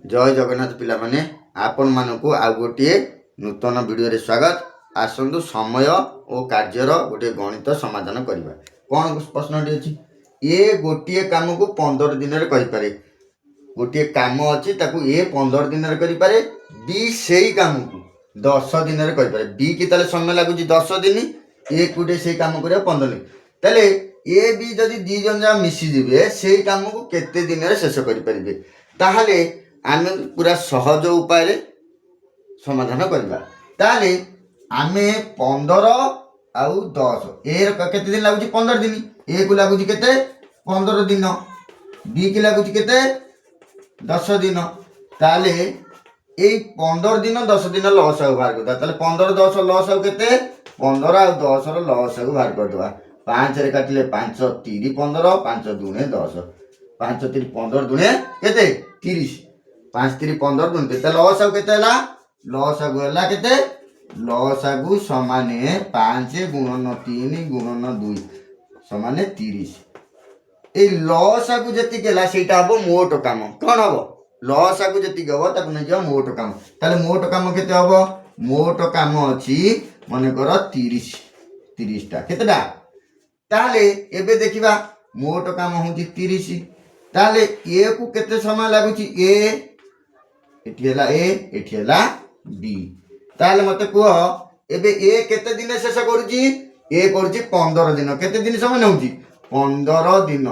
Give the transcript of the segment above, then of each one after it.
जय जगन्नाथ पिला माने आपण मानकु आ गोटे नूतन वीडियो रे स्वागत। आसंतु समय और कार्यर गोटे गणित समाधान करबा। कोन प्रश्न अछि ए गोटे काम को 15 दिन रे करि पारे। गोटे काम अछि ताकू ए 15 दिन रे करि पारे, बी सेही काम को 10 दिन रे करि पारे। बी की ताले समय लागु 10 दिन, ए कुटे सेही काम करे 15 दिन। ताले ए बी जदि दी जन जा मिसी दिबे सेही काम को केते दिन रे शेष करि परिबे। ताहाले आमे पूरा सहज उपाय समाधान करवा। ताले आमे 15 आउ 10 ए केते दिन लागु 15 दिन, ए को लागु केते 15 दिन, बी के लागु केते 10 दिन। ताले ए 15 दिन 10 दिन लॉस आउ बाहर करदा। ताले 15 10 लॉस आउ केते 15 आउ 10 रो लॉस आउ बाहर कर दवा। 5 रे काटिले 5 3 15, 5 दुने 10, 5 3 15 दुने केते 30, 5 3 15 दुने केते लॉस आउ केते हला, लॉस आगु हला केते, लॉस आगु समाने 5 गुणन 3 गुणन 2 समाने 30। ए लॉस आगु जति केला सेटा हबो मोट काम। कोन हबो लॉस आगु जति गबो ताकु नै जो मोट काम। ताले मोट काम केते हबो, मोट काम अछि माने कर 30 टा केतेटा। ताले एबे देखिबा मोट काम होची 30। ताले ए को केते समय लागुची, ए एठी हला ए एठी हला बी। ताले मते को एबे ए केते दिन शेष करूची, ए करूची 15 दिन। केते दिन समय नउची 15 दिन।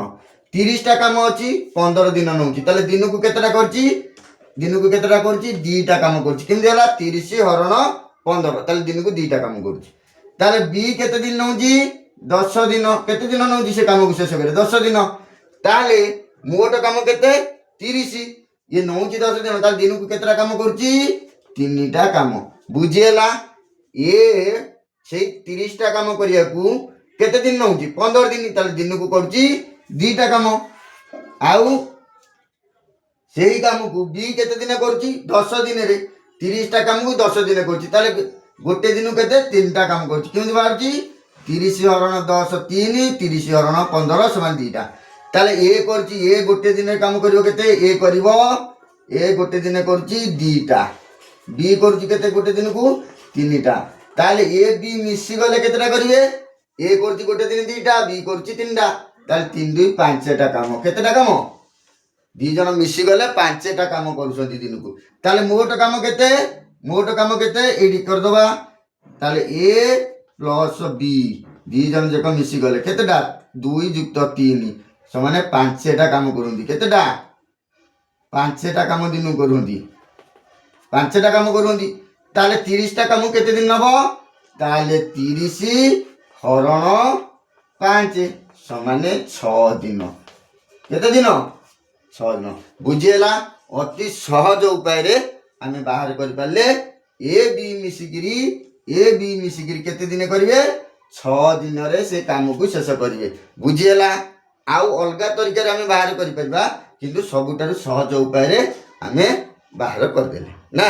30 टा काम अछि 15 दिन नउची। ताले दिन को केतेटा करची, दिन को केतेटा करची 2 टा काम करची। किंदी हला 30 हरण 15। ताले दिन को 2 टा काम करची। ताले बी केते दिन नउची 10 दिन। केते दिन नउची से काम को शेष करे 10 दिन। ताले मोट काम केते 30, ये नउची 10 दिन। ताले दिन को केतेटा काम करची 3 टा काम। बुझिएला ए से 30 टा काम करिया को केते दिन नउची 15 दिन। ताले दिन को करची 2 टा काम। आउ सेही काम को बी केते दिन करची 10 दिन रे 30 टा काम को 10 दिन करची। ताले गोटे दिन केते 3 टा काम करची। केमि बारची 30 हरण 10 3, 30 हरण 15 समान 2 टा। ताले ए करची, ए गोटे दिन काम करियो केते, ए करिवो ए गोटे दिन करची 2 टा, बी करची केते गोटे दिन को 3 टा। ताले ए बी मिसी गले केतेटा करिवे, ए करची गोटे दिन 2 टा, बी करची 3 टा। ताले 3 2 5 टा काम। केतेटा काम दी जन मिसी गले 5 टा काम करूछंती दिन को। ताले मोट काम केते, मोट काम केते एडी कर दबा। ताले ए प्लस बी दी जन जक मिसी गले केतेटा 2 युक्त 3 समाने 5 टा काम करूंदी। केतेटा 5 टा काम दिन करूंदी, 5 टा काम करूंदी। ताले 30 टा काम केते दिन नबो, ताले 30 हरण 5 समाने 6 दिन। केते दिन 6 दिन। बुझिएला अति सहज उपाय रे आमे बाहर करि पाले। ए बी मिसिगिरी केते दिन करिवे 6 दिन रे से काम को शेष करिवे। बुझिएला आउ अलगा तरीका रे आमे बाहर करि परबा, किंतु सबुटारु सहज उपाय रे आमे बाहर कर देले ना।